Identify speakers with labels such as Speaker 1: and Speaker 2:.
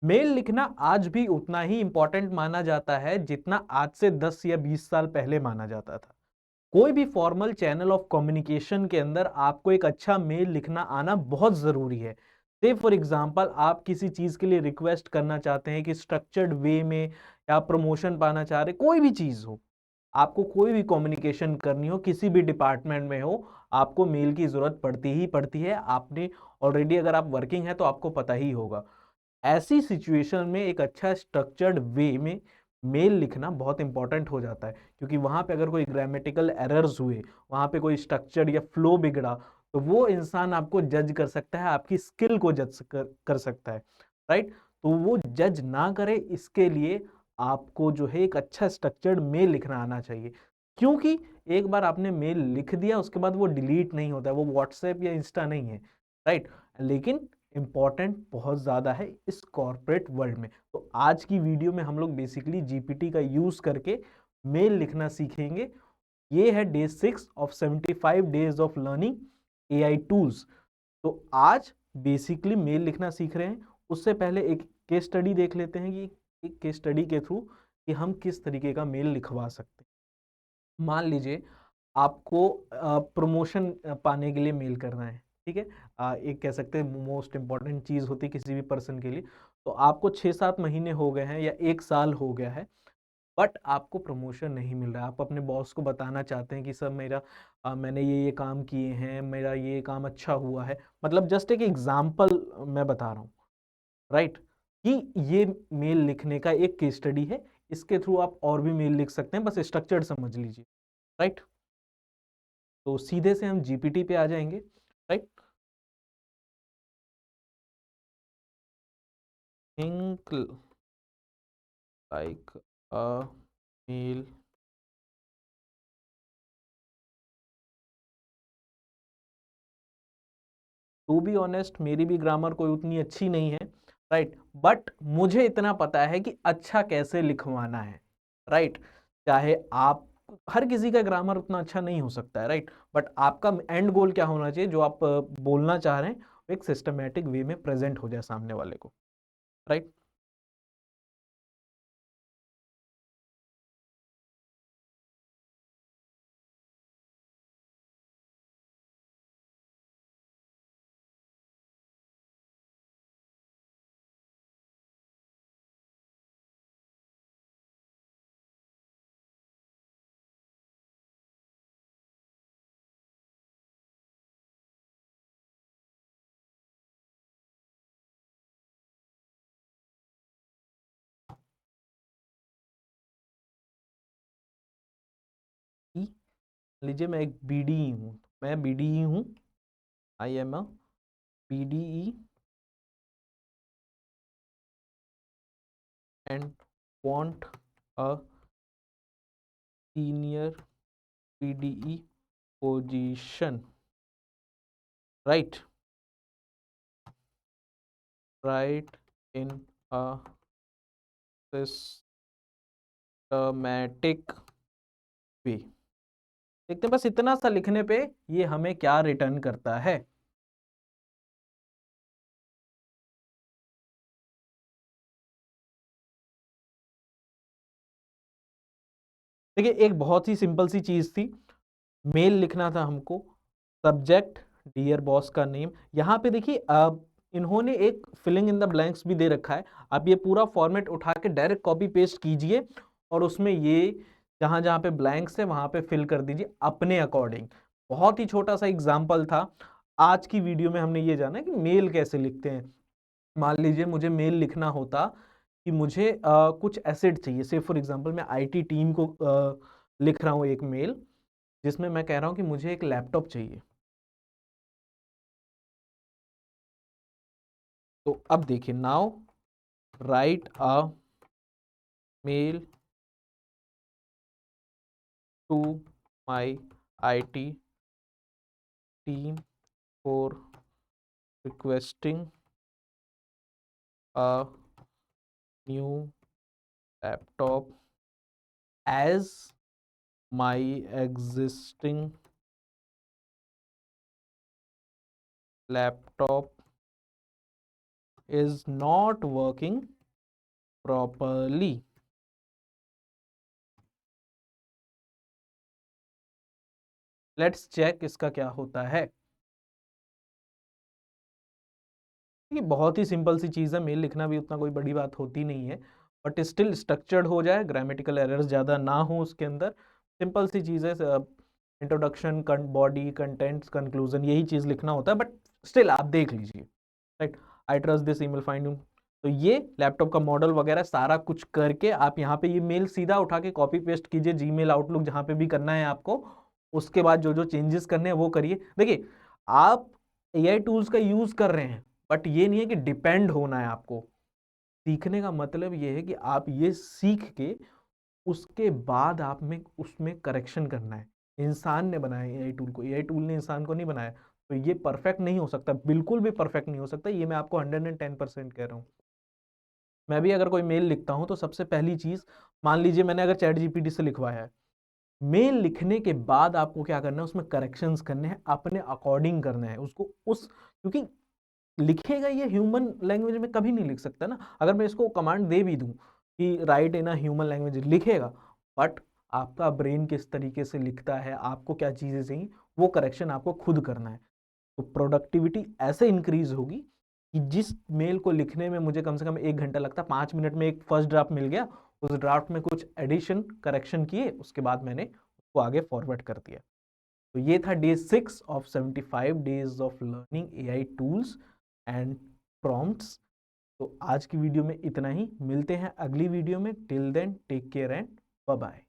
Speaker 1: Mail लिखना आज भी उतना ही इंपॉर्टेंट माना जाता है जितना आज से 10 या 20 साल पहले माना जाता था। कोई भी फॉर्मल चैनल ऑफ कम्युनिकेशन के अंदर आपको एक अच्छा मेल लिखना आना बहुत जरूरी है। से फॉर एग्जांपल आप किसी चीज के लिए रिक्वेस्ट करना चाहते हैं कि स्ट्रक्चर्ड वे में, या प्रमोशन पाना चाह रहे, कोई भी चीज हो, आपको कोई भी कम्युनिकेशन करनी हो, किसी भी डिपार्टमेंट में हो, आपको मेल की जरूरत पड़ती ही पड़ती है। आपने ऑलरेडी, अगर आप वर्किंग है तो आपको पता ही होगा। ऐसी सिचुएशन में एक अच्छा स्ट्रक्चर्ड वे में मेल लिखना बहुत इंपॉर्टेंट हो जाता है, क्योंकि वहां पे अगर कोई ग्रामेटिकल एरर्स हुए, वहां पे कोई स्ट्रक्चर या फ्लो बिगड़ा, तो वो इंसान आपको जज कर सकता है, आपकी स्किल को जज कर सकता है। राइट। तो वो जज ना करे, इसके लिए आपको जो है एक अच्छा स्ट्रक्चर्ड मेल लिखना आना चाहिए। क्योंकि एक बार आपने मेल लिख दिया, उसके बाद वो डिलीट नहीं होता है, वो व्हाट्सएप या इंस्टा नहीं है। राइट। लेकिन इंपॉर्टेंट बहुत ज्यादा है इस कॉर्पोरेट वर्ल्ड में। तो आज की वीडियो में हम लोग बेसिकली जीपीटी का यूज करके मेल लिखना सीखेंगे। ये है day 6 of 75 days of learning AI tools. तो आज बेसिकली मेल लिखना सीख रहे हैं। उससे पहले एक केस स्टडी देख लेते हैं कि एक केस स्टडी के थ्रू कि हम किस तरीके का मेल लिखवा सकते हैं। मान लीजिए आपको प्रमोशन पाने के लिए मेल करना है। ठीक है। एक कह सकते हैं मोस्ट इंपॉर्टेंट चीज होती है किसी भी पर्सन के लिए। तो आपको 6-7 महीने हो गए हैं या 1 साल हो गया है, बट आपको प्रमोशन नहीं मिल रहा है। आप अपने बॉस को बताना चाहते हैं कि सर मेरा मैंने ये काम किए हैं, मेरा ये काम अच्छा हुआ है। मतलब जस्ट एक एग्जाम्पल मैं बता रहा हूँ। राइट। कि ये मेल लिखने का एक केस स्टडी है। इसके थ्रू आप और भी मेल लिख सकते हैं, बस स्ट्रक्चर समझ लीजिए। राइट। तो सीधे से हम जीपीटी पे आ जाएंगे। Right. Think like a mail. To be honest, मेरी भी ग्रामर कोई उतनी अच्छी नहीं है। राइट। बट मुझे इतना पता है कि अच्छा कैसे लिखवाना है। राइट। चाहे आप, हर किसी का ग्रामर उतना अच्छा नहीं हो सकता है। राइट। बट आपका एंड गोल क्या होना चाहिए, जो आप बोलना चाह रहे हैं, वो एक सिस्टमेटिक वे में प्रेजेंट हो जाए सामने वाले को। राइट। लीजिए मैं एक बीडीई हूँ, मैं बीडीई हूँ। I am a BDE and want a senior PDE position. Right. Right. In a systematic way. देखते हैं बस इतना सा लिखने पे ये हमें क्या रिटर्न करता है। देखिए एक बहुत ही सिंपल सी चीज थी। मेल लिखना था हमको। सब्जेक्ट डियर बॉस का नेम। यहाँ पे देखिए अब इन्होंने एक फिलिंग इन द ब्लैंक्स भी दे रखा है। आप ये पूरा फॉर्मेट उठा के डायरेक्ट कॉपी पेस्ट कीजिए और उसमें ये जहां जहां पे ब्लैंक्स है वहां पे फिल कर दीजिए अपने अकॉर्डिंग। बहुत ही छोटा सा एग्जाम्पल था। आज की वीडियो में हमने ये जाना कि मेल कैसे लिखते हैं। मान लीजिए मुझे मेल लिखना होता कि मुझे कुछ एसेट चाहिए। से फॉर एग्जांपल मैं आईटी टीम को लिख रहा हूँ एक मेल, जिसमें मैं कह रहा हूँ कि मुझे एक लैपटॉप चाहिए। तो अब देखिए, now write a mail to my IT team for requesting a new laptop as my existing laptop is not working properly. Let's check इसका क्या होता है। ये बहुत ही सिंपल सी चीज़ है, मेल लिखना भी उतना कोई बड़ी बात होती नहीं है, बट स्टिल स्ट्रक्चर्ड हो जाए, ग्रामेटिकल एरर्स ज़्यादा ना हो उसके अंदर, सिंपल सी चीज़ है, इंट्रोडक्शन, बॉडी, कंटेंट्स, कंक्लूजन, यही चीज़ लिखना होता है, बट स्टिल आप देख लीजिए, right. I trust this email find you. तो ये लैपटॉप का मॉडल वगैरह सारा कुछ करके आप यहाँ पे ये मेल सीधा उठा के कॉपी पेस्ट कीजिए, जीमेल, आउटलुक, जहाँ पे भी करना है आपको, उसके बाद जो जो चेंजेस करने हैं वो करिए। देखिए, आप एआई टूल्स का यूज कर रहे हैं, बट ये नहीं है कि डिपेंड होना है आपको। सीखने का मतलब ये है कि आप ये सीख के उसके बाद आप में उसमें करेक्शन करना है। इंसान ने बनाया एआई टूल को, एआई टूल ने इंसान को नहीं बनाया, तो ये परफेक्ट नहीं हो सकता, बिल्कुल भी परफेक्ट नहीं हो सकता, ये मैं आपको 110% कह रहा हूँ। मैं भी अगर कोई मेल लिखता हूँ तो सबसे पहली चीज, मान लीजिए मैंने अगर चैट जीपीटी से लिखवाया है, मेल लिखने के बाद आपको क्या करना है, उसमें करेक्शंस करने हैं, अपने अकॉर्डिंग करना है उसको, उस, क्योंकि लिखेगा ये ह्यूमन लैंग्वेज में कभी नहीं लिख सकता ना। अगर मैं इसको कमांड दे भी दूं कि right in a human language, लिखेगा, बट आपका ब्रेन किस तरीके से लिखता है, आपको क्या चीजें चाहिए, वो करेक्शन आपको खुद करना है। तो प्रोडक्टिविटी ऐसे इंक्रीज होगी कि जिस मेल को लिखने में मुझे कम से कम 1 घंटा लगता, 5 मिनट में एक फर्स्ट ड्राफ्ट मिल गया, उस ड्राफ्ट में कुछ एडिशन करेक्शन किए, उसके बाद मैंने उसको आगे फॉरवर्ड कर दिया। तो ये था day 6 of 75 days of learning AI tools and prompts. तो आज की वीडियो में इतना ही, मिलते हैं अगली वीडियो में। Till then take care and bye bye.